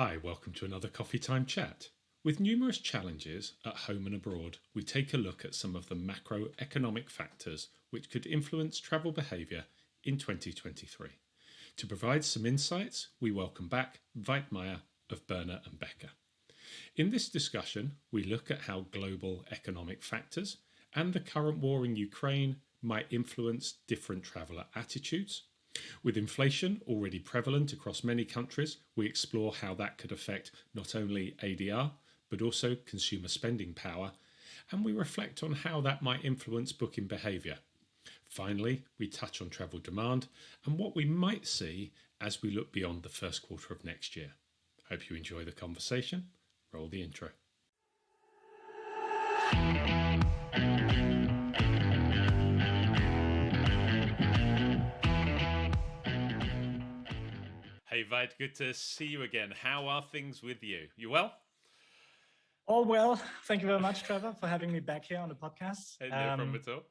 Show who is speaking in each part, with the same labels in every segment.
Speaker 1: Hi, welcome to another Coffee Time Chat. With numerous challenges at home and abroad, we take a look at some of the macroeconomic factors which could influence travel behaviour in 2023. To provide some insights, we welcome back Weidmeier of berner+becker. In this discussion, we look at how global economic factors and the current war in Ukraine might influence different traveller attitudes. With inflation already prevalent across many countries, we explore how that could affect not only ADR, but also consumer spending power, and we reflect on how that might influence booking behaviour. Finally, we touch on travel demand and what we might see as we look beyond the first quarter of next year. Hope you enjoy the conversation. Roll the intro. Hey Vaid, good to see you again. How are things with you? You well?
Speaker 2: All well. Thank you very much, Trevor, for having me back here on the podcast.
Speaker 1: No problem at all.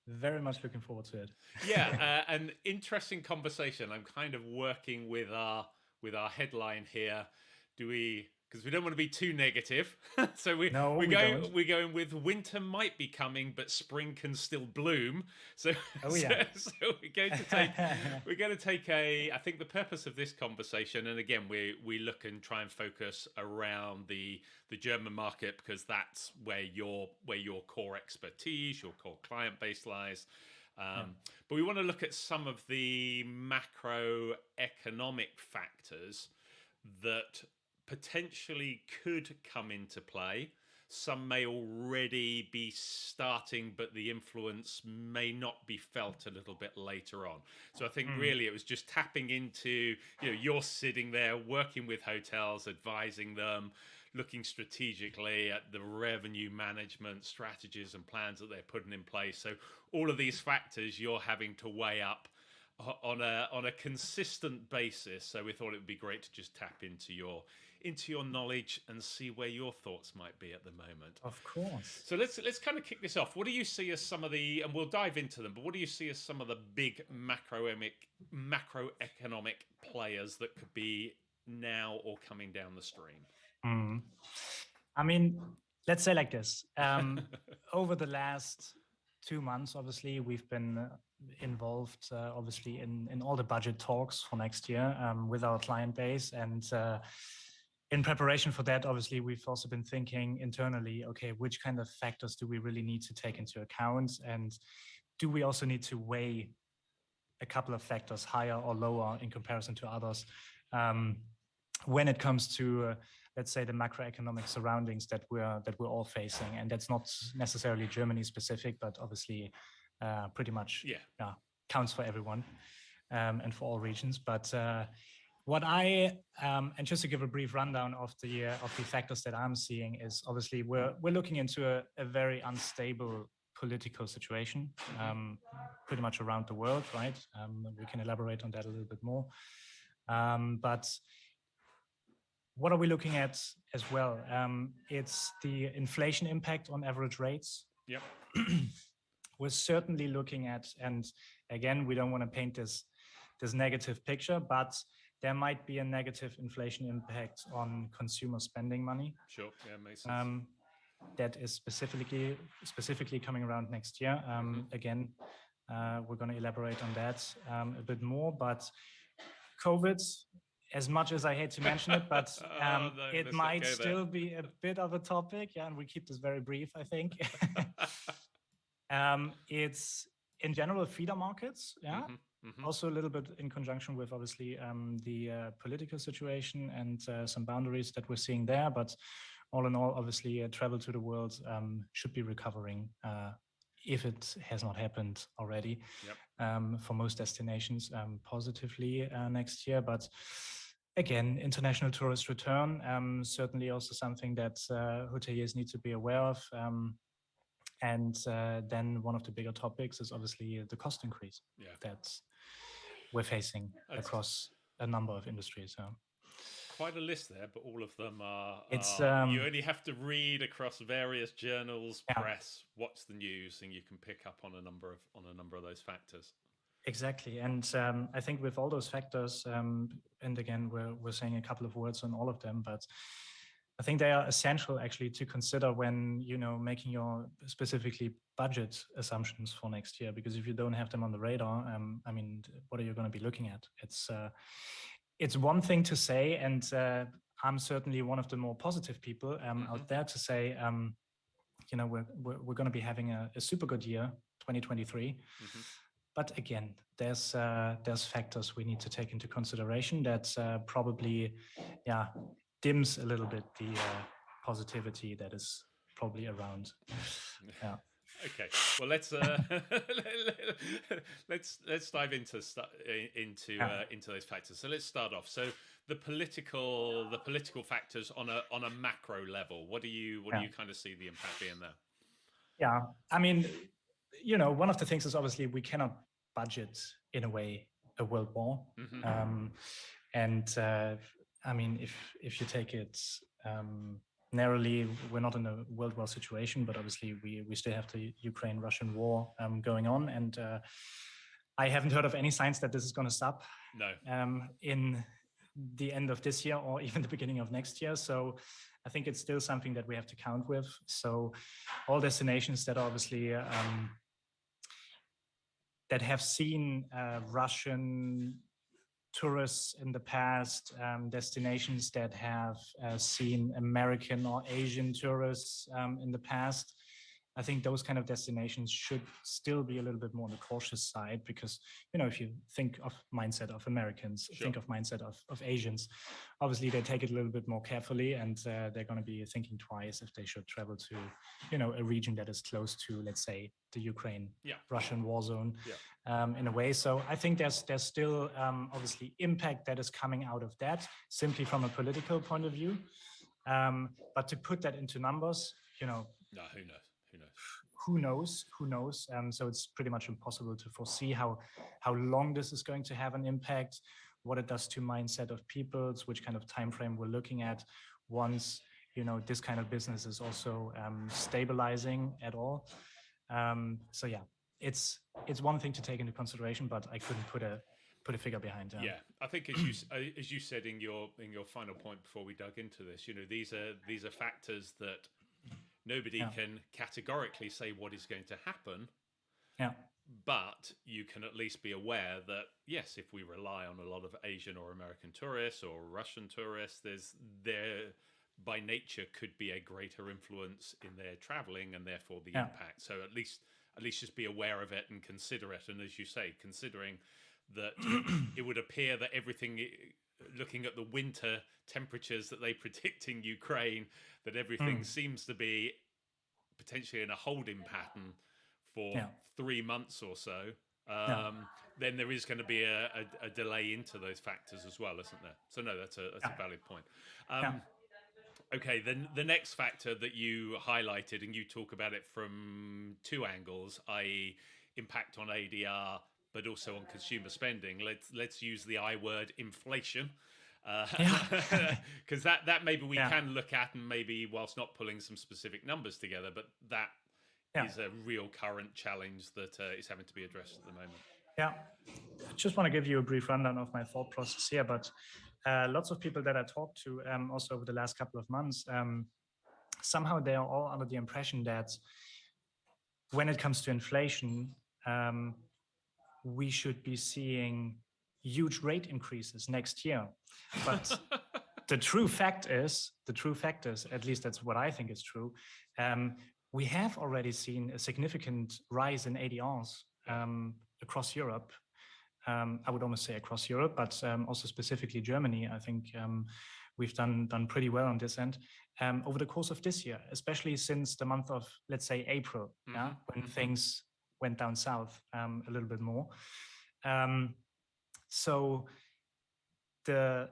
Speaker 2: Very much looking forward to it.
Speaker 1: Yeah, an interesting conversation. I'm kind of working with our headline here. Because we don't want to be too negative, so we're going with winter might be coming, but spring can still bloom. So we're going to take I think the purpose of this conversation, and again we look and try and focus around the German market because that's where your core expertise, your core client base lies. But we want to look at some of the macroeconomic factors that potentially could come into play. Some may already be starting, but the influence may not be felt a little bit later on. So I think really it was just tapping into, you're sitting there working with hotels, advising them, looking strategically at the revenue management strategies and plans that they're putting in place. So all of these factors you're having to weigh up on a consistent basis. So we thought it would be great to just tap into your knowledge and see where your thoughts might be at the moment.
Speaker 2: Of course.
Speaker 1: So let's kind of kick this off. What do you see as some of the, and we'll dive into them, but what do you see as some of the big macroeconomic players that could be now or coming down the stream?
Speaker 2: I mean, let's say like this. Over the last 2 months, obviously, we've been involved, obviously, in all the budget talks for next year with our client base. And in preparation for that, obviously, we've also been thinking internally, okay, which kind of factors do we really need to take into account? And do we also need to weigh a couple of factors higher or lower in comparison to others when it comes to, let's say, the macroeconomic surroundings that we're all facing? And that's not necessarily Germany specific, but obviously pretty much counts for everyone and for all regions. But what and just to give a brief rundown of the factors that I'm seeing is obviously we're looking into a very unstable political situation pretty much around the world, right? We can elaborate on that a little bit more. But what are we looking at as well? It's the inflation impact on average rates.
Speaker 1: Yep.
Speaker 2: We're certainly looking at, and again, we don't want to paint this negative picture, but there might be a negative inflation impact on consumer spending money.
Speaker 1: Sure, yeah, makes sense.
Speaker 2: That is specifically coming around next year. Again, we're going to elaborate on that a bit more, but COVID, as much as I hate to mention it, but it might still be a bit of a topic. Yeah, and we keep this very brief, I think. It's in general feeder markets. Yeah. Also a little bit in conjunction with obviously the political situation and some boundaries that we're seeing there. But all in all, obviously, travel to the world should be recovering if it has not happened already for most destinations positively next year. But again, international tourist return, certainly also something that hoteliers need to be aware of. And then one of the bigger topics is obviously the cost increase that we're facing across a number of industries.
Speaker 1: Quite a list there, but all of them are you only have to read across various journals, press, watch the news, and you can pick up on a number of those factors.
Speaker 2: Exactly. And I think with all those factors, and again, we're saying a couple of words on all of them, but I think they are essential actually to consider when, making your specifically budget assumptions for next year, because if you don't have them on the radar, what are you going to be looking at? It's one thing to say, and I'm certainly one of the more positive people out there to say, we're going to be having a super good year, 2023. But again, there's factors we need to take into consideration that probably, dims a little bit the positivity that is probably around. Yeah.
Speaker 1: Okay. Well, let's let's dive into those factors. So let's start off. So the political factors on a macro level. What do you kind of see the impact being there?
Speaker 2: Yeah, I mean, one of the things is obviously we cannot budget in a way a world war. And I mean, if you take it narrowly, we're not in a world war situation, but obviously we still have the Ukraine-Russian war going on, and I haven't heard of any signs that this is going to stop.
Speaker 1: No.
Speaker 2: In the end of this year or even the beginning of next year. So I think it's still something that we have to count with. So all destinations that obviously that have seen Russian tourists in the past, destinations that have seen American or Asian tourists in the past. I think those kind of destinations should still be a little bit more on the cautious side, because, if you think of mindset of Americans, think of mindset of Asians, obviously they take it a little bit more carefully, and they're going to be thinking twice if they should travel to, a region that is close to, let's say, the Ukraine-Russian war zone in a way. So I think there's still obviously impact that is coming out of that, simply from a political point of view. But to put that into numbers,
Speaker 1: no,
Speaker 2: who knows? So it's pretty much impossible to foresee how long this is going to have an impact, what it does to mindset of peoples, which kind of time frame we're looking at once this kind of business is also stabilizing at all. So yeah, it's one thing to take into consideration, but I couldn't put a figure behind.
Speaker 1: Yeah, I think as you said in your final point before we dug into this, these are factors that nobody can categorically say what is going to happen.
Speaker 2: Yeah.
Speaker 1: But you can at least be aware that, yes, if we rely on a lot of Asian or American tourists or Russian tourists, there by nature could be a greater influence in their traveling and therefore the impact. So at least just be aware of it and consider it. And as you say, considering that it would appear that everything, looking at the winter temperatures that they predict in Ukraine, that everything seems to be potentially in a holding pattern for 3 months or so, then there is going to be a delay into those factors as well, isn't there? So no, that's a valid point. Okay, then the next factor that you highlighted, and you talk about it from two angles, i.e. impact on ADR, but also on consumer spending. Let's use the I word, inflation. Because that maybe we can look at, and maybe whilst not pulling some specific numbers together, but that is a real current challenge that is having to be addressed at the moment.
Speaker 2: Yeah, I just want to give you a brief rundown of my thought process here, but lots of people that I talked to also over the last couple of months, somehow they are all under the impression that when it comes to inflation, we should be seeing huge rate increases next year. But the true fact is, at least that's what I think is true, we have already seen a significant rise in ADRs across Europe. I would almost say across Europe, but also specifically Germany. I think we've done pretty well on this end over the course of this year, especially since the month of, let's say, April, when things went down south a little bit more. So the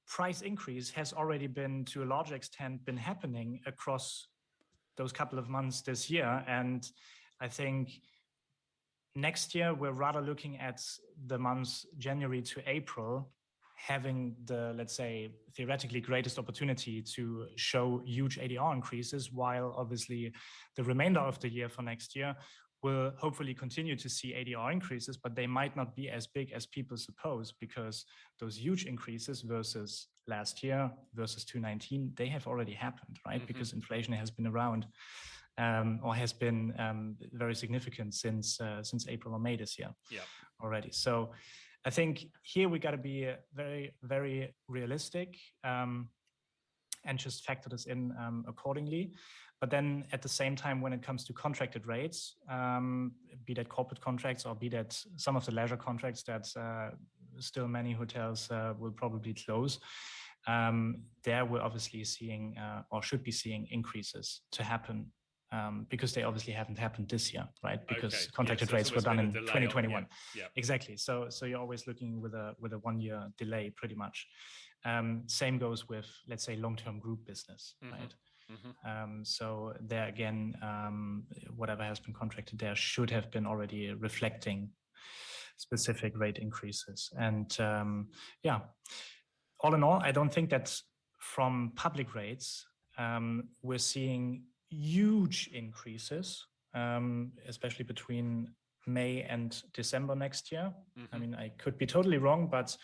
Speaker 2: price increase has already been, to a large extent, been happening across those couple of months this year. And I think next year, we're rather looking at the months January to April having the, let's say, theoretically greatest opportunity to show huge ADR increases, while obviously the remainder of the year for next year will hopefully continue to see ADR increases, but they might not be as big as people suppose, because those huge increases versus last year, versus 2019, they have already happened, right? Because inflation has been around, or has been very significant since April or May this year already. So I think here we got to be very, very realistic, and just factor this in accordingly. But then at the same time, when it comes to contracted rates, be that corporate contracts or be that some of the leisure contracts that still many hotels will probably close, there we're obviously seeing or should be seeing increases to happen, because they obviously haven't happened this year, right? Because contracted rates were done in 2021. Exactly. So you're always looking with a 1 year delay, pretty much. Same goes with, let's say, long-term group business, right? So there again, whatever has been contracted there should have been already reflecting specific rate increases. And all in all, I don't think that from public rates, we're seeing huge increases, especially between May and December next year. I mean, I could be totally wrong, but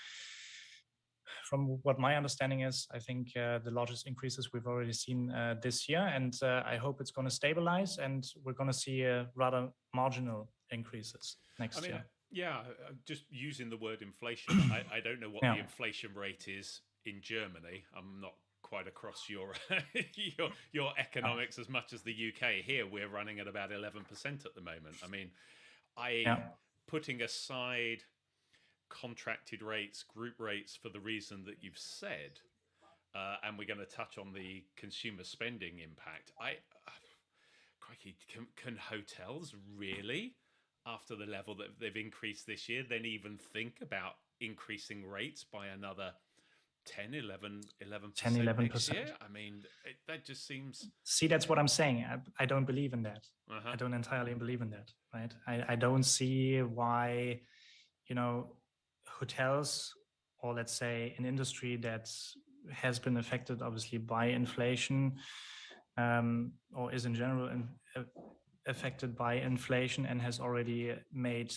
Speaker 2: from what my understanding is, I think the largest increases we've already seen this year, and I hope it's going to stabilize, and we're going to see rather marginal increases next year.
Speaker 1: Yeah, just using the word inflation, I don't know what the inflation rate is in Germany. I'm not quite across your your economics as much as the UK. Here we're running at about 11% at the moment. I mean, putting aside contracted rates, group rates, for the reason that you've said, and we're going to touch on the consumer spending impact. Crikey, can hotels really, after the level that they've increased this year, then even think about increasing rates by another 10, 11% next year? I mean, that just seems...
Speaker 2: See, that's what I'm saying. I don't believe in that. I don't entirely believe in that, right? I don't see why, hotels, or let's say an industry that has been affected obviously by inflation, or is in general affected by inflation and has already made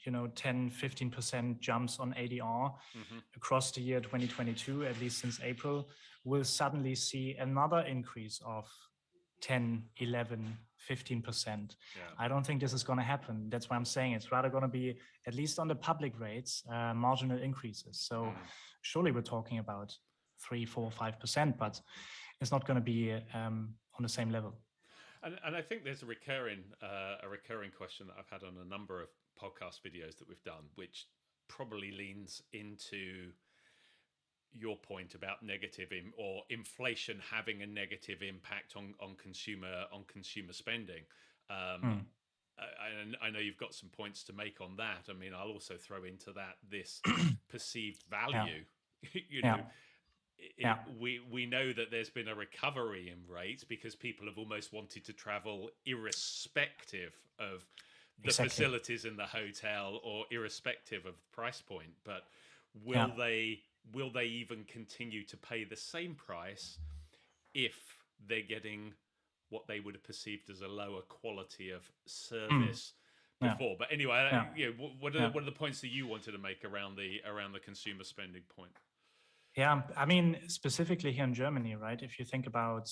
Speaker 2: 10-15% jumps on ADR across the year 2022, at least since April, will suddenly see another increase of 10, 11, 15%. I don't think this is going to happen. That's why I'm saying it's rather going to be, at least on the public rates, marginal increases. So surely we're talking about 3, 4, 5%, but it's not going to be on the same level.
Speaker 1: And I think there's a recurring question that I've had on a number of podcast videos that we've done, which probably leans into your point about negative or inflation having a negative impact on consumer spending. I know you've got some points to make on that. I mean, I'll also throw into that this perceived value. We know that there's been a recovery in rates because people have almost wanted to travel irrespective of the facilities in the hotel or irrespective of the price point. But will they even continue to pay the same price if they're getting what they would have perceived as a lower quality of service before? But anyway, what are the points that you wanted to make around the consumer spending point?
Speaker 2: Yeah, I mean, specifically here in Germany, right? If you think about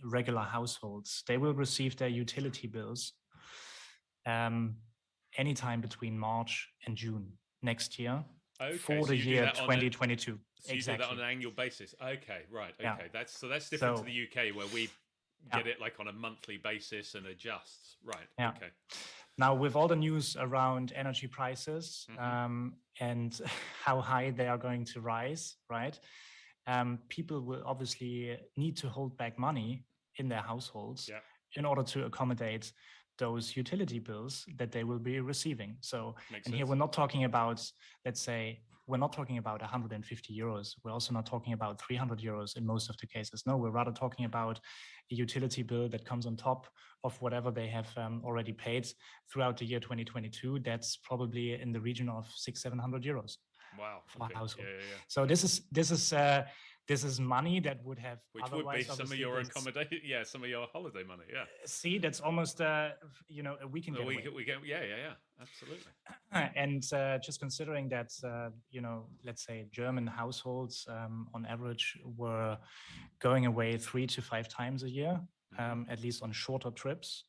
Speaker 2: regular households, they will receive their utility bills anytime between March and June next year for the year 2022.
Speaker 1: So you do that on an annual basis. Okay, right. Okay, that's different to the UK where we get it like on a monthly basis and adjusts. Right. Okay.
Speaker 2: Now, with all the news around energy prices and how high they are going to rise, right? People will obviously need to hold back money in their households in order to accommodate those utility bills that they will be receiving. So, here we're not talking about, let's say, we're not talking about 150 euros. We're also not talking about 300 euros in most of the cases. No, we're rather talking about a utility bill that comes on top of whatever they have already paid throughout the year 2022. That's probably in the region of 600-700 euros.
Speaker 1: Wow.
Speaker 2: For a household.
Speaker 1: Yeah.
Speaker 2: So this is this is money that would have
Speaker 1: which
Speaker 2: otherwise
Speaker 1: would be some of your accommodation, some of your holiday money. Yeah.
Speaker 2: See, that's almost a weekend getaway.
Speaker 1: Yeah, absolutely.
Speaker 2: And just considering that, let's say German households on average were going away 3 to 5 times a year, at least on shorter trips,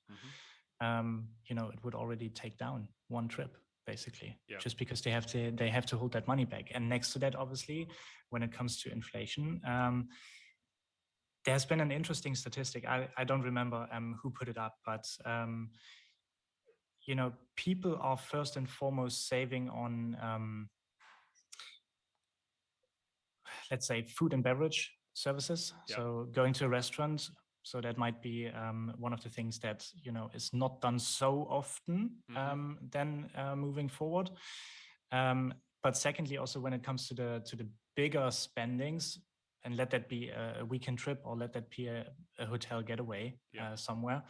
Speaker 2: it would already take down one trip, basically, just because they have to hold that money back. And next to that, obviously, when it comes to inflation, there's been an interesting statistic. I don't remember who put it up, but people are first and foremost saving on, let's say, food and beverage services. So going to a restaurant. So that might be one of the things that is not done so often. Then moving forward. But secondly, also when it comes to the bigger spendings, and let that be a weekend trip or let that be a hotel getaway somewhere,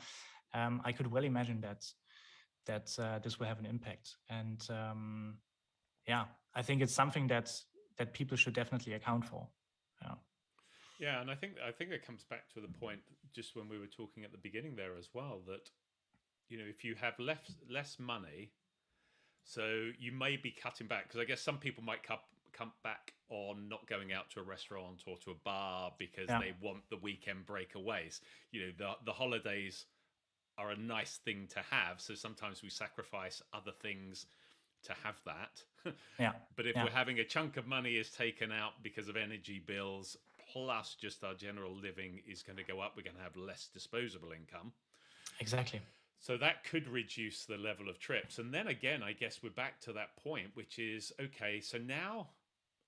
Speaker 2: I could well imagine that this will have an impact. And I think it's something that people should definitely account for.
Speaker 1: Yeah, and I think it comes back to the point just when we were talking at the beginning there as well, that if you have less money, so you may be cutting back, because I guess some people might cut back on not going out to a restaurant or to a bar because they want the weekend breakaways. The holidays are a nice thing to have, so sometimes we sacrifice other things to have that. But if we're having a chunk of money is taken out because of energy bills, plus just our general living is going to go up, we're going to have less disposable income.
Speaker 2: Exactly.
Speaker 1: So that could reduce the level of trips. And then again, I guess we're back to that point, which is, okay, so now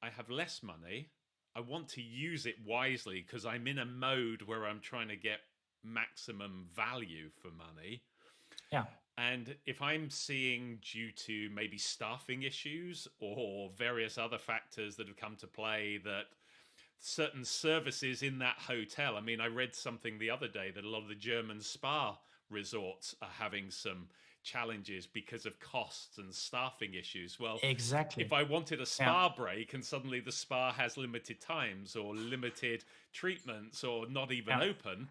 Speaker 1: I have less money. I want to use it wisely because I'm in a mode where I'm trying to get maximum value for money.
Speaker 2: Yeah.
Speaker 1: And if I'm seeing, due to maybe staffing issues or various other factors that have come to play, that certain services in that hotel, I mean, I read something the other day that a lot of the German spa resorts are having some challenges because of costs and staffing issues. Well,
Speaker 2: exactly.
Speaker 1: If I wanted a spa break and suddenly the spa has limited times or limited treatments or not even open,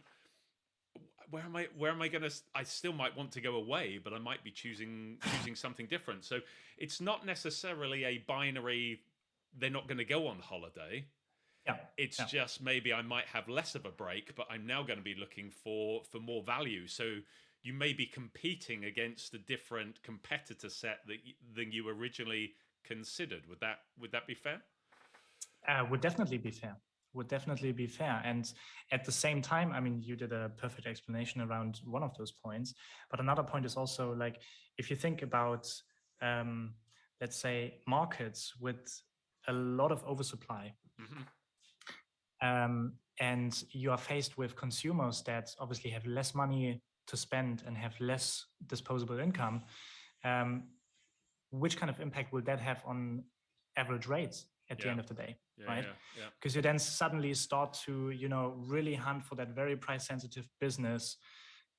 Speaker 1: where am I going to? I still might want to go away, but I might be choosing something different. So it's not necessarily a binary. They're not going to go on holiday. It's just maybe I might have less of a break, but I'm now going to be looking for more value. So you may be competing against a different competitor set than you originally considered. Would that be fair?
Speaker 2: Would definitely be fair. And at the same time, I mean, you did a perfect explanation around one of those points. But another point is also, like, if you think about, let's say, markets with a lot of oversupply, and you are faced with consumers that obviously have less money to spend and have less disposable income, which kind of impact will that have on average rates at the end of the day, right? Because you then suddenly start to, really hunt for that very price sensitive business.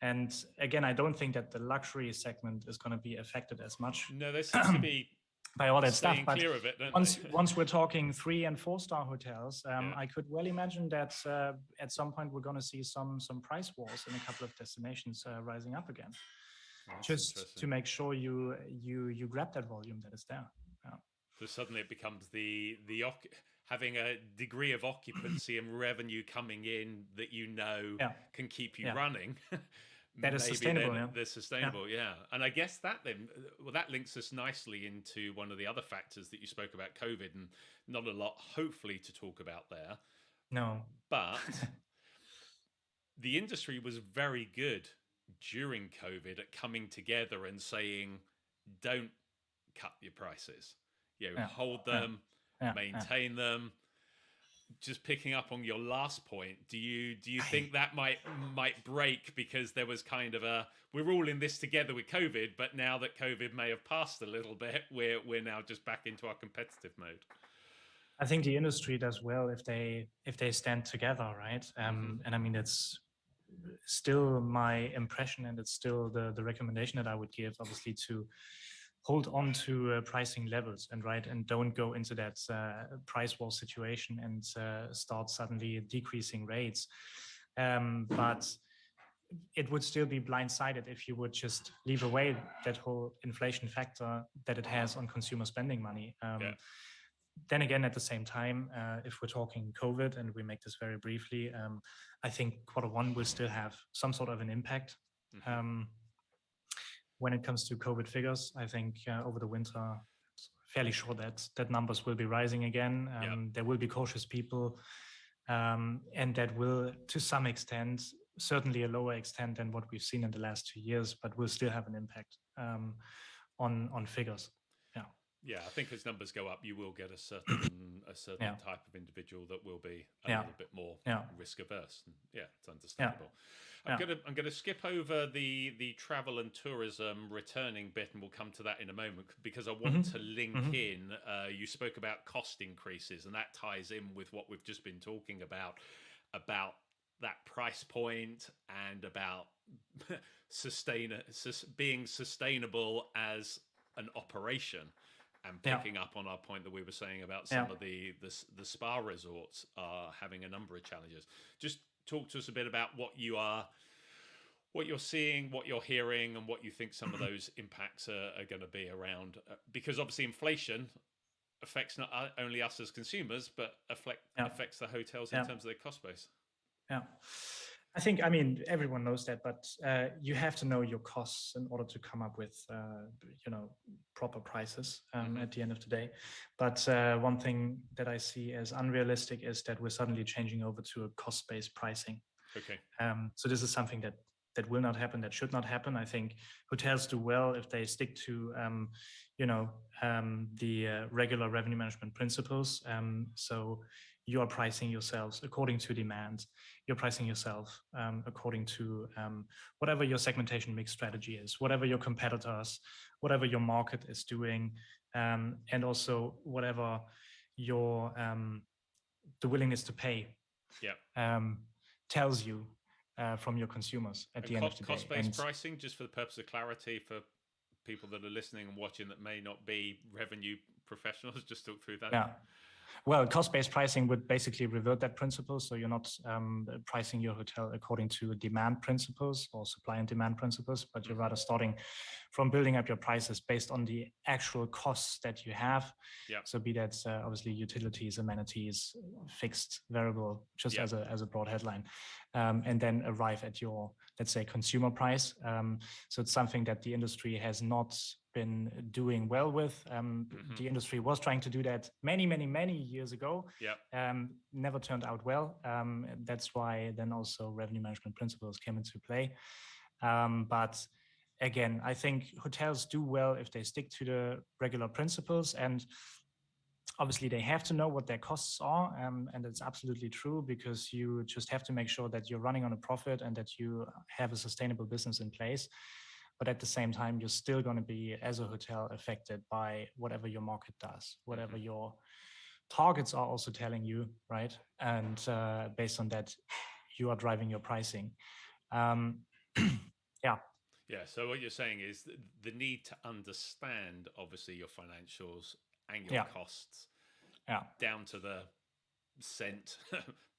Speaker 2: And again, I don't think that the luxury segment is going to be affected as much.
Speaker 1: No, there seems to be
Speaker 2: by all that stuff. But
Speaker 1: clear of it,
Speaker 2: once we're talking 3 and 4 star hotels, I could well imagine that at some point we're going to see some price wars in a couple of destinations rising up again. That's just to make sure you grab that volume that is there.
Speaker 1: So suddenly it becomes the having a degree of occupancy and revenue coming in that can keep you running.
Speaker 2: That is sustainable.
Speaker 1: They're sustainable, And I guess that that links us nicely into one of the other factors that you spoke about, COVID, and not a lot, hopefully, to talk about there.
Speaker 2: No,
Speaker 1: but the industry was very good during COVID at coming together and saying, "Don't cut your prices. Hold them, maintain them." Just picking up on your last point, do you think that might break because there was kind of we're all in this together with COVID, but now that COVID may have passed a little bit, we're now just back into our competitive mode?
Speaker 2: I think the industry does well if they stand together, right? And I mean, it's still my impression, and it's still the recommendation that I would give, obviously, to hold on to pricing levels and don't go into that price war situation and start suddenly decreasing rates. But it would still be blindsided if you would just leave away that whole inflation factor that it has on consumer spending money. Then again, at the same time, if we're talking COVID, and we make this very briefly, I think Q1 will still have some sort of an impact. When it comes to COVID figures, I think over the winter, fairly sure that numbers will be rising again. There will be cautious people, and that will, to some extent, certainly a lower extent than what we've seen in the last 2 years, but will still have an impact on figures.
Speaker 1: Yeah, I think as numbers go up, you will get a certain type of individual that will be a little bit more risk averse. And it's understandable. I'm gonna skip over the travel and tourism returning bit, and we'll come to that in a moment, because I want to link in. You spoke about cost increases, and that ties in with what we've just been talking about that price point and about being sustainable as an operation. And picking up on our point that we were saying about some of the spa resorts are having a number of challenges. Just talk to us a bit about what you're seeing, what you're hearing, and what you think some of those impacts are going to be around. Because obviously inflation affects not only us as consumers, but affects the hotels in terms of their cost base.
Speaker 2: I mean, everyone knows that, but you have to know your costs in order to come up with, proper prices at the end of the day. But one thing that I see as unrealistic is that we're suddenly changing over to a cost-based pricing.
Speaker 1: Okay.
Speaker 2: So this is something that will not happen, that should not happen. I think hotels do well if they stick to, the regular revenue management principles. So you are pricing yourselves according to demand. You're pricing yourself according to whatever your segmentation mix strategy is, whatever your competitors, whatever your market is doing, and also whatever your the willingness to pay tells you from your consumers at the end of the day.
Speaker 1: Cost-based pricing, just for the purpose of clarity for people that are listening and watching that may not be revenue professionals, just talk through that.
Speaker 2: Well, cost-based pricing would basically revert that principle. So you're not pricing your hotel according to demand principles or supply and demand principles, but you're rather starting from building up your prices based on the actual costs that you have. So be that obviously utilities, amenities, fixed, variable, just as a broad headline, and then arrive at your, let's say, consumer price. So it's something that the industry has not been doing well with. The industry was trying to do that many years ago. Never turned out well. That's why then also revenue management principles came into play. But again, I think hotels do well if they stick to the regular principles, and obviously they have to know what their costs are, and it's absolutely true, because you just have to make sure that you're running on a profit and that you have a sustainable business in place. But at the same time, you're still going to be, as a hotel, affected by whatever your market does, whatever your targets are also telling you, right? And based on that, you are driving your pricing.
Speaker 1: So what you're saying is the need to understand, obviously, your financials and your costs down to the cent,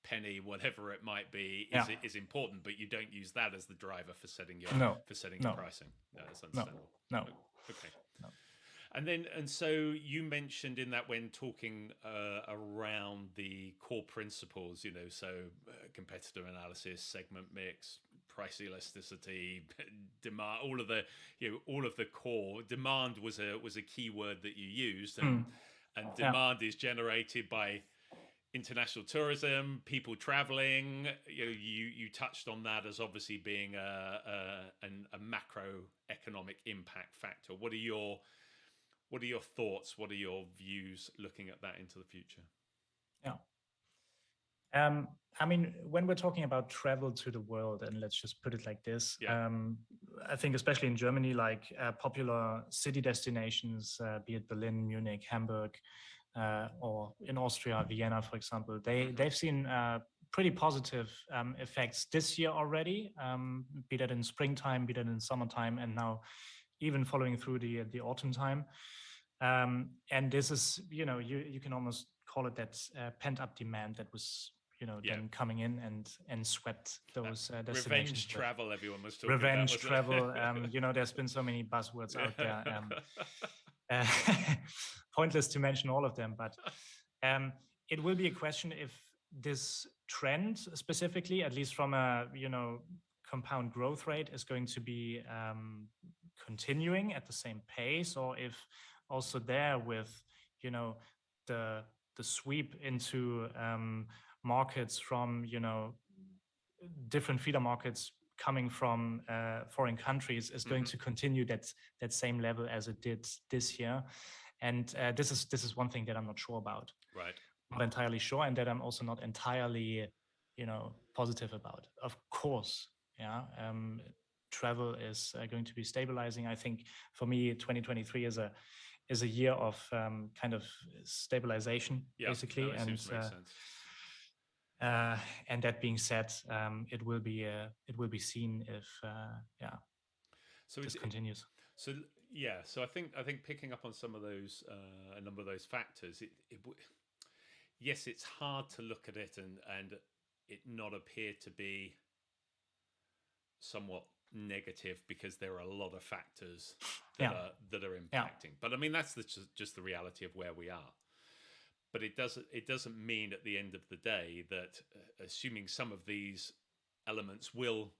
Speaker 1: penny, whatever it might be, is important, but you don't use that as the driver for setting your your pricing. No, that's understandable.
Speaker 2: No.
Speaker 1: Okay. No. And so you mentioned in that, when talking around the core principles, so competitor analysis, segment mix, price elasticity, demand, all of the core. Demand was a key word that you used, and demand is generated by international tourism, people traveling. You touched on that as obviously being a macroeconomic impact factor. What are your thoughts? What are your views looking at that into the future?
Speaker 2: I mean, when we're talking about travel to the world, and let's just put it like this, I think especially in Germany, like popular city destinations, be it Berlin, Munich, Hamburg, or in Austria, Vienna, for example, they've seen pretty positive effects this year already, be that in springtime, be that in summertime, and now even following through the autumn time. And this is, you can almost call it that pent up demand that was, then coming in and swept those destinations.
Speaker 1: Revenge travel, everyone was talking
Speaker 2: revenge
Speaker 1: about.
Speaker 2: Travel. There's been so many buzzwords out there. Pointless to mention all of them, but it will be a question if this trend specifically, at least from a compound growth rate, is going to be continuing at the same pace, or if also there with the sweep into markets from different feeder markets coming from foreign countries is going to continue that same level as it did this year. And this is one thing that I'm not sure about.
Speaker 1: Right.
Speaker 2: Not entirely sure, and that I'm also not entirely positive about. Of course, travel is going to be stabilizing. I think for me, 2023 is a year of kind of stabilization, basically.
Speaker 1: No, it seems to make sense.
Speaker 2: And that being said, it will be seen if this continues.
Speaker 1: So I think picking up on some of those a number of those factors, yes, it's hard to look at it and it not appear to be somewhat negative, because there are a lot of factors that are impacting. But I mean, that's just the reality of where we are. But it doesn't mean at the end of the day that assuming some of these elements will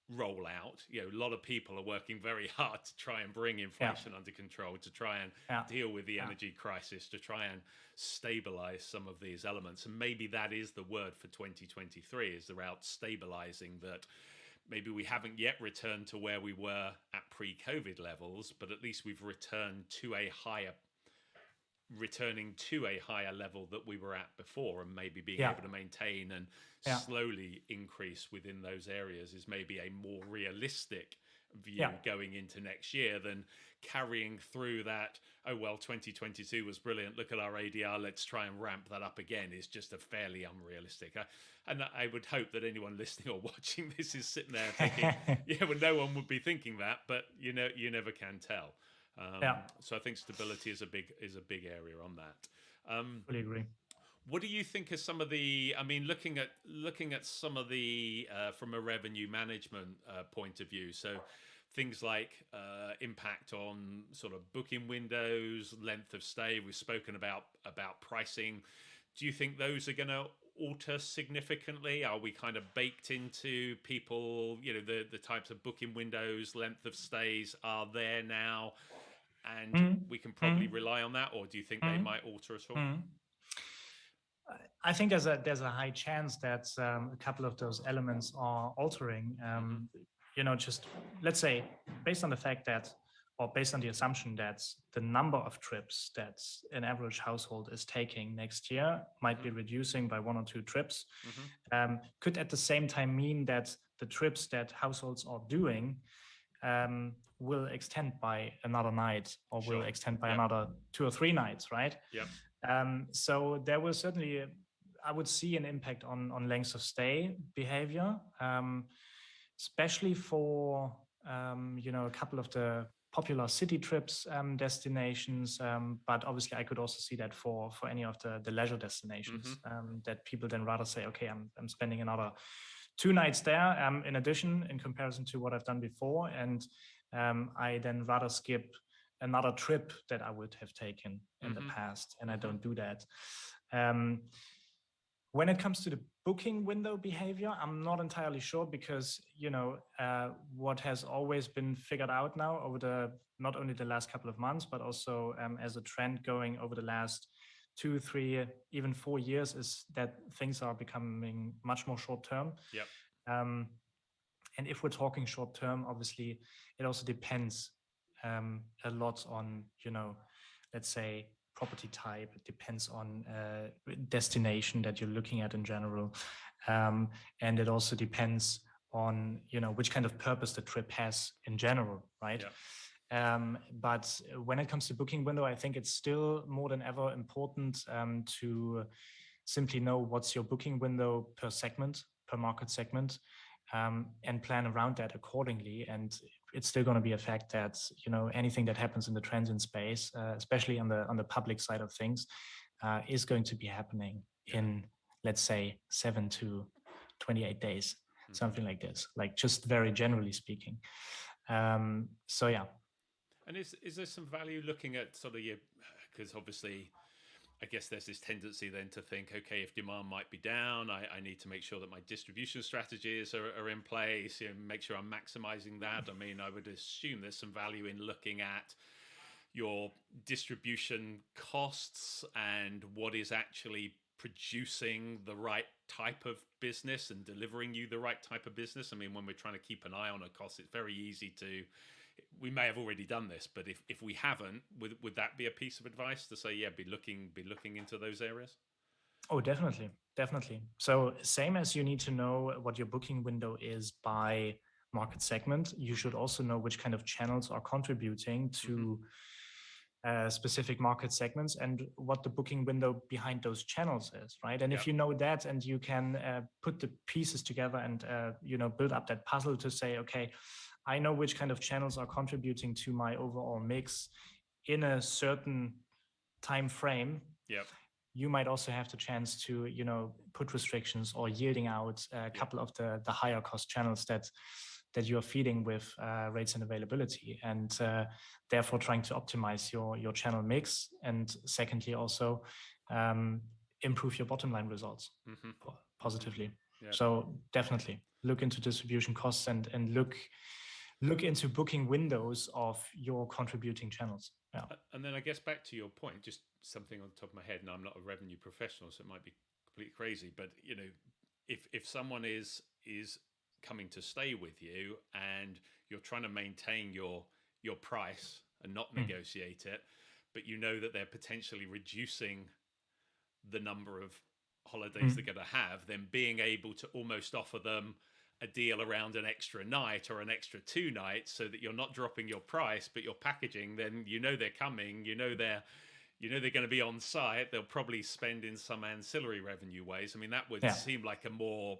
Speaker 1: roll out, a lot of people are working very hard to try and bring inflation under control, to try and deal with the energy crisis, to try and stabilize some of these elements. And maybe that is the word for 2023, is about stabilizing that. Maybe we haven't yet returned to where we were at pre-COVID levels, but at least we've returning to a higher level that we were at before, and maybe being able to maintain and slowly increase within those areas is maybe a more realistic view going into next year than carrying through that, 2022 was brilliant, look at our ADR, let's try and ramp that up again, is just a fairly unrealistic. And I would hope that anyone listening or watching this is sitting there thinking, no one would be thinking that, but you never can tell. So I think stability is a big area on that.
Speaker 2: Fully agree.
Speaker 1: What do you think are some of the? I mean, looking at some of the from a revenue management point of view, so things like impact on sort of booking windows, length of stay. We've spoken about pricing. Do you think those are going to alter significantly? Are we kind of baked into people? The types of booking windows, length of stays are there now, and we can probably rely on that, or do you think they might alter at all?
Speaker 2: I think there's a high chance that a couple of those elements are altering. Just let's say, based on the fact that, or based on the assumption that the number of trips that an average household is taking next year might be reducing by 1 or 2 trips, could at the same time mean that the trips that households are doing will extend by another night, or will extend by another 2 or 3 nights, right? So there will certainly, I would see an impact on lengths of stay behavior, especially for a couple of the popular city trips destinations, but obviously I could also see that for any of the leisure destinations, that people then rather say, okay, I'm spending another 2 nights there in addition, in comparison to what I've done before, and I then rather skip another trip that I would have taken in the past, and I don't do that. When it comes to the booking window behavior, I'm not entirely sure, because what has always been figured out now over not only the last couple of months, but also as a trend going over the last 2, 3, even 4 years, is that things are becoming much more short term. And if we're talking short term, obviously it also depends a lot on, let's say, property type. It depends on destination that you're looking at in general, and it also depends on which kind of purpose the trip has in general, right? But when it comes to booking window, I think it's still more than ever important to simply know what's your booking window per segment, per market segment, and plan around that accordingly. And it's still going to be a fact that, you know, anything that happens in the transient space, especially on the public side of things, is going to be happening in, let's say, 7 to 28 days, something like this, like just very generally speaking. So yeah.
Speaker 1: And is there some value looking at sort of your, because obviously I guess there's this tendency then to think, okay, if demand might be down, I need to make sure that my distribution strategies are in place, you know, make sure I'm maximizing that. I mean, I would assume there's some value in looking at your distribution costs and what is actually producing the right type of business and delivering you the right type of business. I mean, when we're trying to keep an eye on a cost, it's very easy to, we may have already done this, but if we haven't, would that be a piece of advice to say, yeah, be looking into those areas?
Speaker 2: Oh, definitely. So same as you need to know what your booking window is by market segment, you should also know which kind of channels are contributing to specific market segments and what the booking window behind those channels is, right? And if you know that, and you can put the pieces together and you know, build up that puzzle to say, okay, I know which kind of channels are contributing to my overall mix in a certain time frame. You might also have the chance to, you know, put restrictions or yielding out a couple of the higher cost channels that you're feeding with rates and availability, and therefore trying to optimize your channel mix. And secondly, also improve your bottom line results positively. So definitely look into distribution costs and look into booking windows of your contributing channels.
Speaker 1: And then I guess back to your point, just something on the top of my head, and I'm not a revenue professional, so it might be completely crazy, but you know, if someone is coming to stay with you and you're trying to maintain your price and not negotiate it, but you know that they're potentially reducing the number of holidays they're going to have, then being able to almost offer them a deal around an extra night or an extra 2 nights, so that you're not dropping your price, but you're packaging, then you know they're coming, you know they're going to be on site, they'll probably spend in some ancillary revenue ways. I mean, that would seem like a more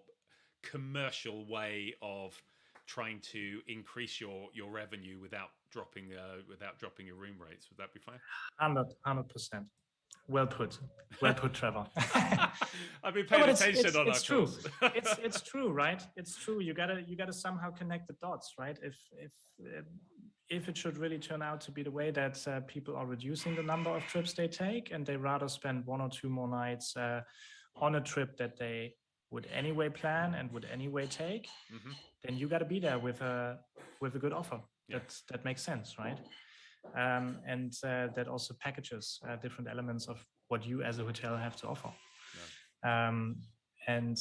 Speaker 1: commercial way of trying to increase your revenue without dropping your room rates. Would that be fine?
Speaker 2: 100%. Well put, Trevor.
Speaker 1: I've been paying attention on
Speaker 2: it's true. It's true, right? It's true. You gotta somehow connect the dots, right? If it should really turn out to be the way that people are reducing the number of trips they take, and they rather spend 1 or 2 more nights on a trip that they would anyway plan and would anyway take, then you got to be there with a good offer that makes sense, right? And that also packages different elements of what you as a hotel have to offer. And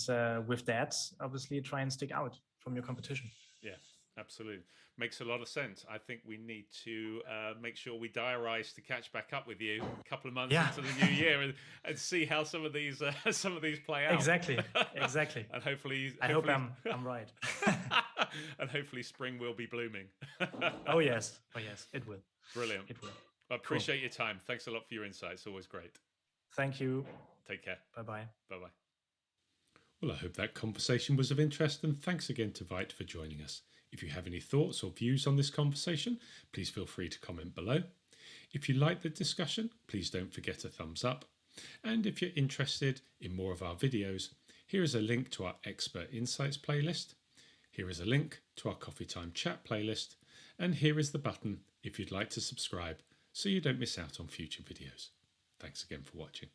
Speaker 2: with that, obviously, try and stick out from your competition.
Speaker 1: Yeah, absolutely. Makes a lot of sense. I think we need to make sure we diarize to catch back up with you a couple of months into the new year and see how some of these play out.
Speaker 2: Exactly.
Speaker 1: And hopefully
Speaker 2: I hope I'm right.
Speaker 1: And hopefully spring will be blooming.
Speaker 2: Oh yes, it will.
Speaker 1: Brilliant.
Speaker 2: It will.
Speaker 1: I appreciate your time. Thanks a lot for your insights. Always great.
Speaker 2: Thank you.
Speaker 1: Take care.
Speaker 2: Bye-bye.
Speaker 1: Bye-bye. Well, I hope that conversation was of interest, and thanks again to Veit for joining us. If you have any thoughts or views on this conversation, please feel free to comment below. If you like the discussion, please don't forget a thumbs up. And if you're interested in more of our videos, here is a link to our Expert Insights playlist. Here is a link to our Coffee Time Chat playlist. And here is the button if you'd like to subscribe so you don't miss out on future videos. Thanks again for watching.